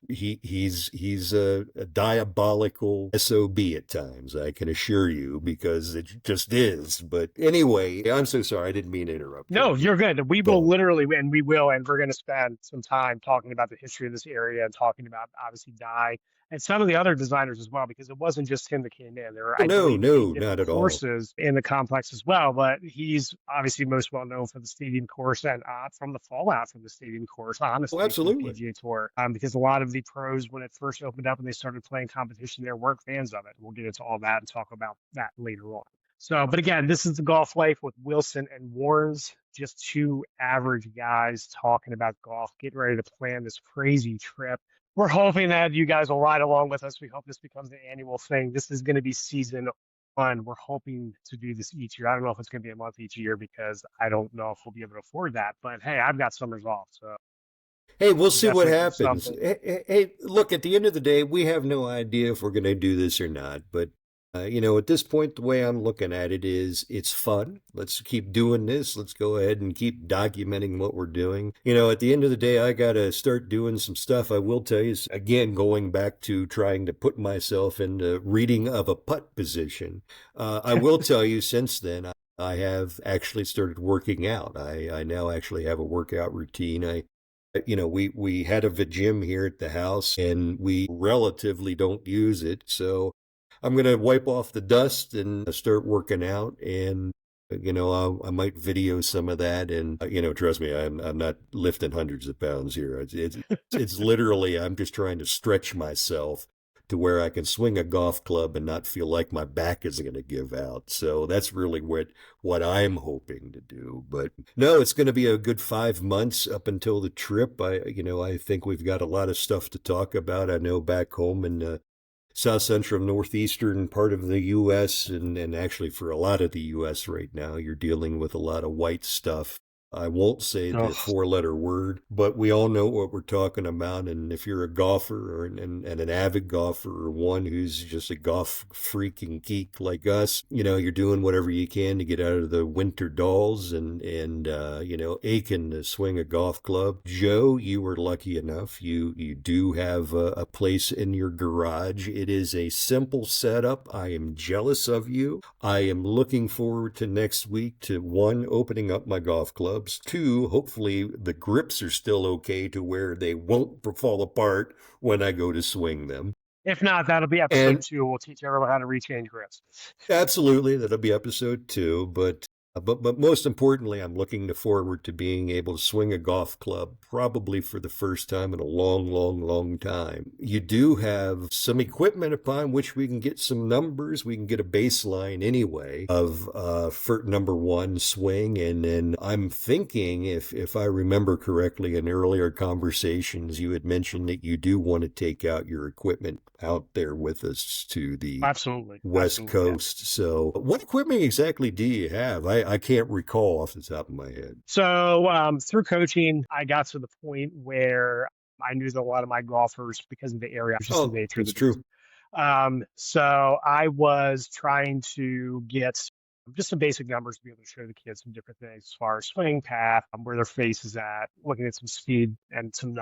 He's a diabolical SOB at times. I can assure you, because it just is. But anyway, I'm so sorry. I didn't mean to interrupt, No, Joe. you're good. We will Go. literally, and we're going to spend some time talking about the history of this area and talking about obviously Dye and some of the other designers as well, because it wasn't just him that came in. There were, Oh I no, believe, eight no, not different at all. courses in the complex as well. But he's obviously most well known for the stadium course and from the fallout from the stadium course, Oh, honestly, for the absolutely. PGA Tour. Because a lot of the pros, when it first opened up and they started playing competition there, weren't fans of it. We'll get into all that and talk about that later on. So, but again, this is the golf life with Wilson and Warrens, just two average guys talking about golf, getting ready to plan this crazy trip. We're hoping that you guys will ride along with us. We hope this becomes an annual thing. This is going to be season one. We're hoping to do this each year. I don't know if it's going to be a month each year because I don't know if we'll be able to afford that. But hey, I've got summers off, so Hey, we'll we'll see what definitely do happens. something. Hey, look, at the end of the day, we have no idea if we're going to do this or not. But, at this point, the way I'm looking at it is it's fun. Let's keep doing this. Let's go ahead and keep documenting what we're doing. At the end of the day, I got to start doing some stuff. I will tell you, again, going back to trying to put myself in the reading of a putt position. I will tell you, since then, I have actually started working out. I now actually have a workout routine. We had a gym here at the house, and we relatively don't use it. So I'm going to wipe off the dust and start working out. And, I might video some of that. And, trust me, I'm not lifting hundreds of pounds here. It's literally, I'm just trying to stretch myself to where I can swing a golf club and not feel like my back is going to give out. So that's really what I'm hoping to do. But no, it's going to be a good 5 months up until the trip. I think we've got a lot of stuff to talk about. I know back home in south central northeastern part of the U.S. and actually for a lot of the U.S. right now, you're dealing with a lot of white stuff. I won't say the Ugh. four-letter word, but we all know what we're talking about. And if you're a golfer and an avid golfer, or one who's just a golf freak and geek like us, you're doing whatever you can to get out of the winter dolls and aching to swing a golf club. Joe, you were lucky enough. You do have a place in your garage. It is a simple setup. I am jealous of you. I am looking forward to next week to, one, opening up my golf club. Two, hopefully the grips are still okay to where they won't fall apart when I go to swing them. If not, that'll be episode And two. We'll teach everyone how to rechange grips. absolutely, that'll be episode two. But most importantly, I'm looking forward to being able to swing a golf club, probably for the first time in a long, long, long time. You do have some equipment upon which we can get some numbers. We can get a baseline anyway of for number one swing, and then I'm thinking, if I remember correctly, in earlier conversations, you had mentioned that you do want to take out your equipment out there with us to the Absolutely. West Absolutely. Yeah. Coast. So, what equipment exactly do you have? I can't recall off the top of my head. So through coaching, I got to the point where I knew that a lot of my golfers, because of the area, just the Oh, nature of that's the beast, true. So I was trying to get just some basic numbers to be able to show the kids some different things as far as swing path, where their face is at, looking at some speed and some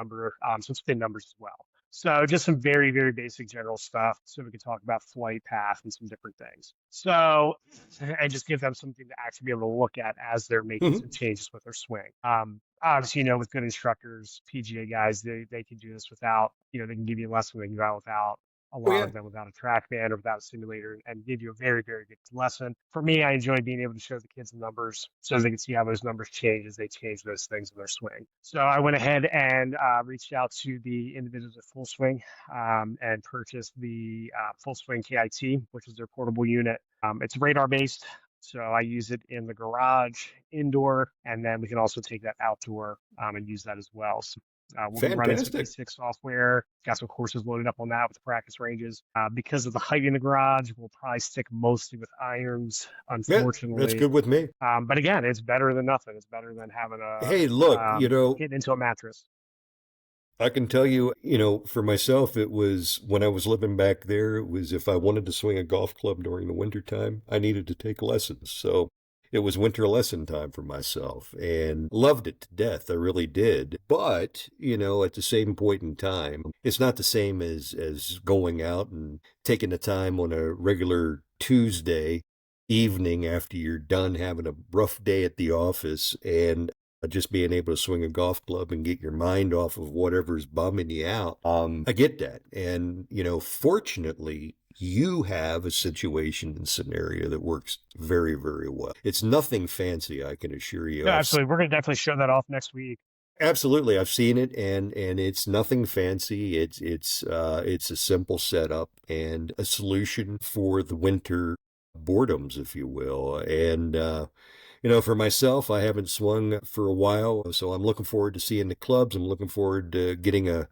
spin numbers as well. So just some very, very basic general stuff so we can talk about flight path and some different things. So, and just give them something to actually be able to look at as they're making some changes with their swing. Obviously, with good instructors, PGA guys, they can do this without, they can give you a lesson, they can go out without a Oh lot yeah, of them without a trackman or without a simulator and give you a very, very good lesson. For me, I enjoy being able to show the kids the numbers so they can see how those numbers change as they change those things in their swing. So I went ahead and reached out to the individuals at Full Swing and purchased the Full Swing KIT, which is their portable unit. It's radar based. So I use it in the garage, indoor, and then we can also take that outdoor and use that as well. So we'll be running some fantastic. E6 software. Got some courses loaded up on that with the practice ranges. Because of the height in the garage, we'll probably stick mostly with irons, Yeah, that's unfortunately. good with me. But again, it's better than nothing. It's better than having Hey, look, hitting into a mattress. I can tell you, for myself, it was when I was living back there, it was if I wanted to swing a golf club during the winter time, I needed to take lessons. So it was winter lesson time for myself and loved it to death. I really did. But, at the same point in time, it's not the same as going out and taking the time on a regular Tuesday evening after you're done having a rough day at the office and just being able to swing a golf club and get your mind off of whatever's bumming you out. I get that. And, fortunately, you have a situation and scenario that works very, very well. It's nothing fancy, I can assure you. No, absolutely. We're going to definitely show that off next week. Absolutely, I've seen it, and it's nothing fancy. It's a simple setup and a solution for the winter boredoms, if you will. And for myself, I haven't swung for a while, so I'm looking forward to seeing the clubs. I'm looking forward to getting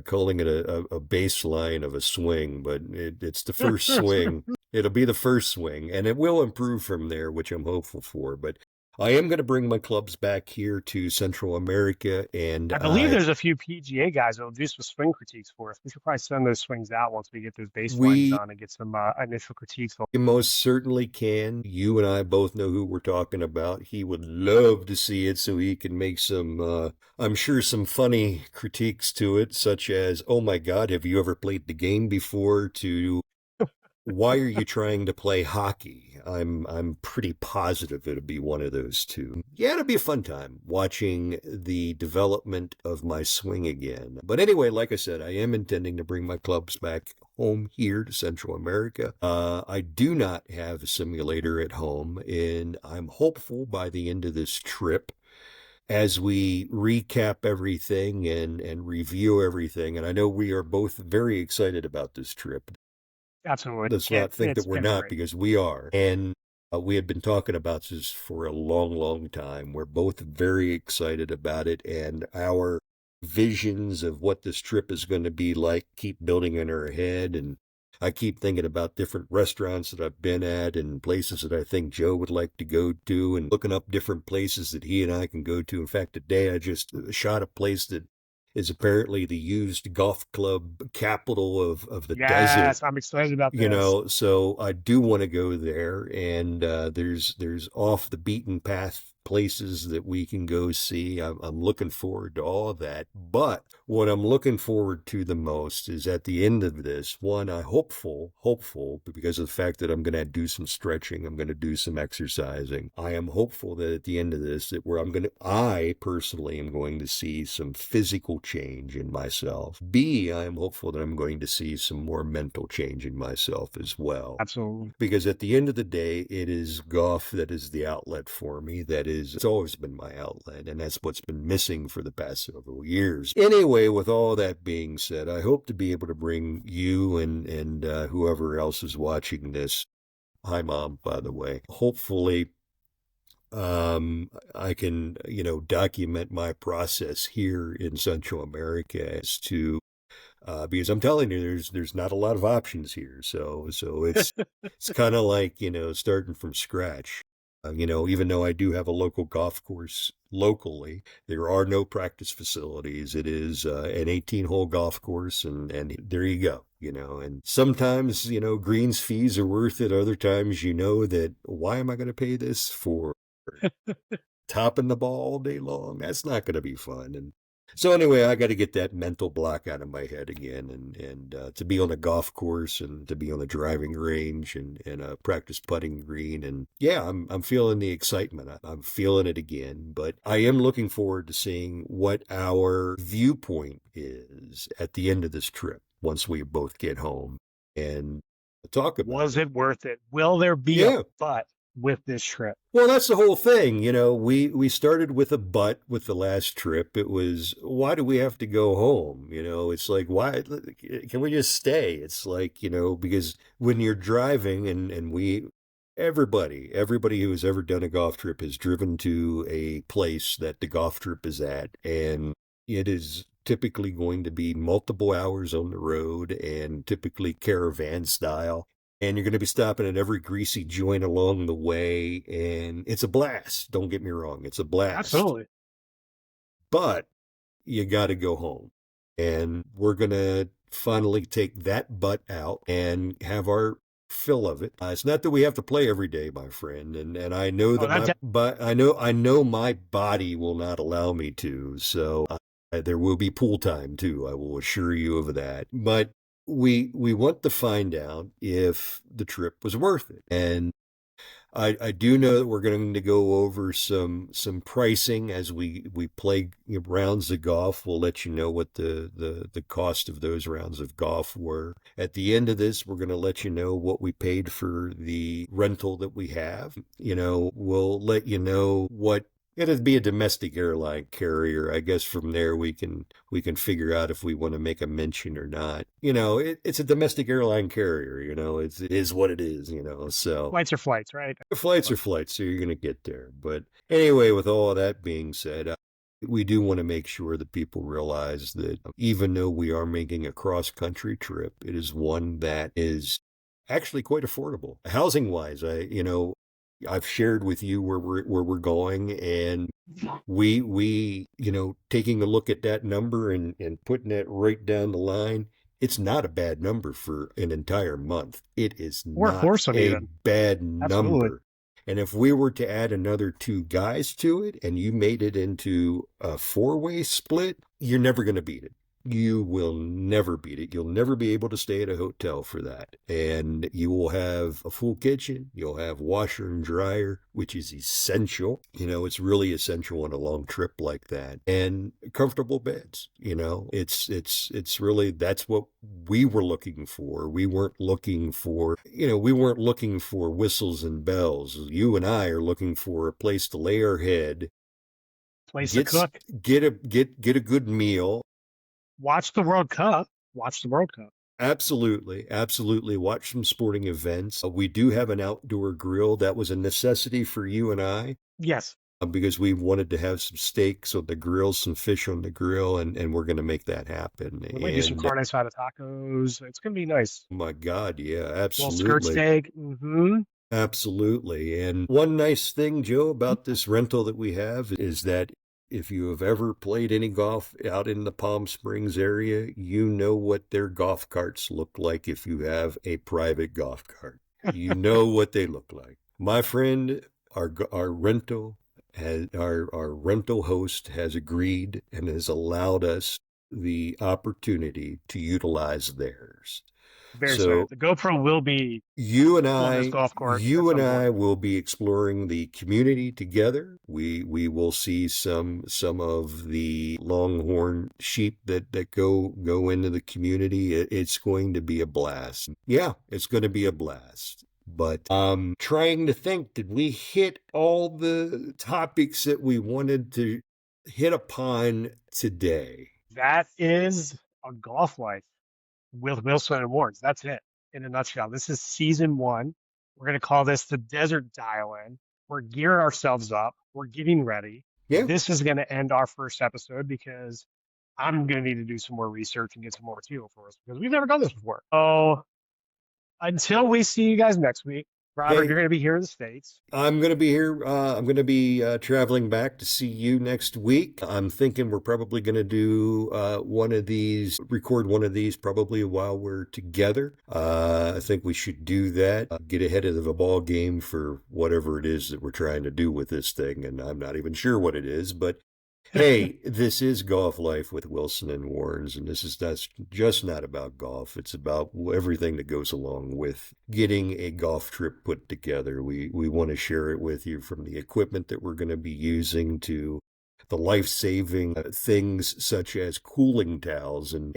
calling it a baseline of a swing, but it's the first swing. It'll be the first swing, and it will improve from there, which I'm hopeful for. But I am going to bring my clubs back here to Central America, and I believe there's a few PGA guys that'll do some swing critiques for us. We should probably send those swings out once we get those baselines we done and get some initial critiques. most certainly can. You and I both know who we're talking about. He would love to see it so he can make I'm sure, some funny critiques to it, such as, oh my God, have you ever played the game before? To why are you trying to play hockey? I'm pretty positive it'll be one of those two. Yeah, it'll be a fun time watching the development of my swing again. But anyway, like I said, I am intending to bring my clubs back home here to Central America. I do not have a simulator at home, and I'm hopeful by the end of this trip as we recap everything and review everything. And I know we are both very excited about this trip. Absolutely. Let's Can't, not think that it's we're going to be not, great. because we are. And we had been talking about this for a long, long time. We're both very excited about it, and our visions of what this trip is going to be like keep building in our head. And I keep thinking about different restaurants that I've been at and places that I think Joe would like to go to, and looking up different places that he and I can go to. In fact, today I just shot a place that is apparently the used golf club capital of the desert. Yes, I'm excited about this. So I do want to go there, and there's off the beaten path places that we can go see. I'm looking forward to all of that. But what I'm looking forward to the most is at the end of this one, I hopeful, because of the fact that I'm going to do some stretching, I'm going to do some exercising. I am hopeful that at the end of this, that where I personally am going to see some physical change in myself. B, I am hopeful that I'm going to see some more mental change in myself as well. Absolutely. Because at the end of the day, it is golf that is the outlet for me. It's always been my outlet, and that's what's been missing for the past several years. Anyway, with all that being said, I hope to be able to bring you and whoever else is watching this. Hi, Mom, by the way. Hopefully, I can, document my process here in Central America as to because I'm telling you, there's not a lot of options here. So it's kind of like, starting from scratch. Even though I do have a local golf course locally, there are no practice facilities. It is an 18-hole golf course, and there you go. And sometimes, greens fees are worth it. Other times, that why am I going to pay this for topping the ball all day long? That's not going to be fun. And so anyway, I got to get that mental block out of my head again, and to be on a golf course and to be on a driving range and a practice putting green, and yeah, I'm feeling the excitement. I'm feeling it again, but I am looking forward to seeing what our viewpoint is at the end of this trip once we both get home and talk about Was it. it worth it? Will there be a Yeah. but with this trip? Well, that's the whole thing. We started with a but with the last trip. It was, why do we have to go home? It's like, why can we just stay? It's like, because when you're driving and everybody who has ever done a golf trip has driven to a place that the golf trip is at, and it is typically going to be multiple hours on the road and typically caravan style, and you're going to be stopping at every greasy joint along the way, and it's a blast. Don't get me wrong, it's a blast. Absolutely. But you got to go home. And we're going to finally take that butt out and have our fill of it. It's not that we have to play every day, my friend, and I know Oh, that that but I know my body will not allow me to. So there will be pool time too. I will assure you of that. But we want to find out if the trip was worth it. And I do know that we're going to go over some pricing as we play rounds of golf. We'll let you know what the cost of those rounds of golf were. At the end of this, we're going to let you know what we paid for the rental that we have. We'll let you know what it'd be a domestic airline carrier. I guess from there we can figure out if we want to make a mention or not. It's a domestic airline carrier. It is what it is. So flights are flights, right? flights are flights, so you're going to get there. But anyway, with all of that being said, we do want to make sure that people realize that even though we are making a cross country trip, it is one that is actually quite affordable. Housing wise, I've shared with you where we're going, and we taking a look at that number and putting that right down the line, it's not a bad number for an entire month. It is Or not foursome a even. bad Absolutely. number. And if we were to add another two guys to it and you made it into a four-way split, you're never going to beat it. You will never beat it. You'll never be able to stay at a hotel for that. And you will have a full kitchen. You'll have washer and dryer, which is essential. It's really essential on a long trip like that. And comfortable beds. It's really, that's what we were looking for. We weren't looking for whistles and bells. You and I are looking for a place to lay our head, Place to get cook. get a good meal. Watch the World Cup. Watch the World Cup. Absolutely, absolutely. Watch some sporting events. We do have an outdoor grill. That was a necessity for you and I, Yes. because we wanted to have some steaks on the grill, some fish on the grill, and we're going to make that happen. We might do some And carne asada tacos. It's gonna be nice. oh my God, yeah, Little skirt absolutely. steak. Mm-hmm. Absolutely. And one nice thing, Joe, about this rental that we have is that if you have ever played any golf out in the Palm Springs area, you know what their golf carts look like if you have a private golf cart. You know what they look like. My friend, our rental our rental host has agreed and has allowed us the opportunity to utilize theirs. Very So excited. The GoPro will be you and on this I golf court at you and some point. I will be exploring the community together. We will see some of the longhorn sheep that go into the community. It's going to be a blast. Yeah, it's going to be a blast. But I'm trying to think, did we hit all the topics that we wanted to hit upon today? That is a golf life with Wilson Awards. That's it in a nutshell. This is season one. We're going to call this the Desert Dial In. We're gearing ourselves up. We're getting ready. Yeah. This is going to end our first episode because I'm going to need to do some more research and get some more material for us because we've never done this before. So until we see you guys next week, Robert, you're Hey, going to be here in the States. I'm going to be here. I'm going to be traveling back to see you next week. I'm thinking we're probably going to do one of these, record one of these probably while we're together. I think we should do that. Get ahead of the ball game for whatever it is that we're trying to do with this thing. And I'm not even sure what it is, but hey, this is Golf Life with Wilson and Warrens, and this is that's just not about golf. It's about everything that goes along with getting a golf trip put together. We want to share it with you, from the equipment that we're going to be using to the life-saving things such as cooling towels, and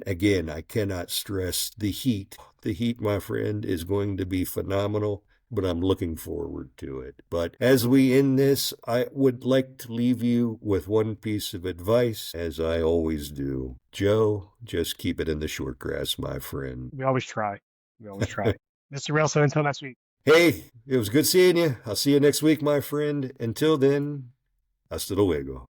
again, I cannot stress the heat. The heat, my friend, is going to be phenomenal, but I'm looking forward to it. But as we end this, I would like to leave you with one piece of advice, as I always do. Joe, just keep it in the short grass, my friend. We always try. We always try. Mr. Wilson, until next week. Hey, it was good seeing you. I'll see you next week, my friend. Until then, hasta luego.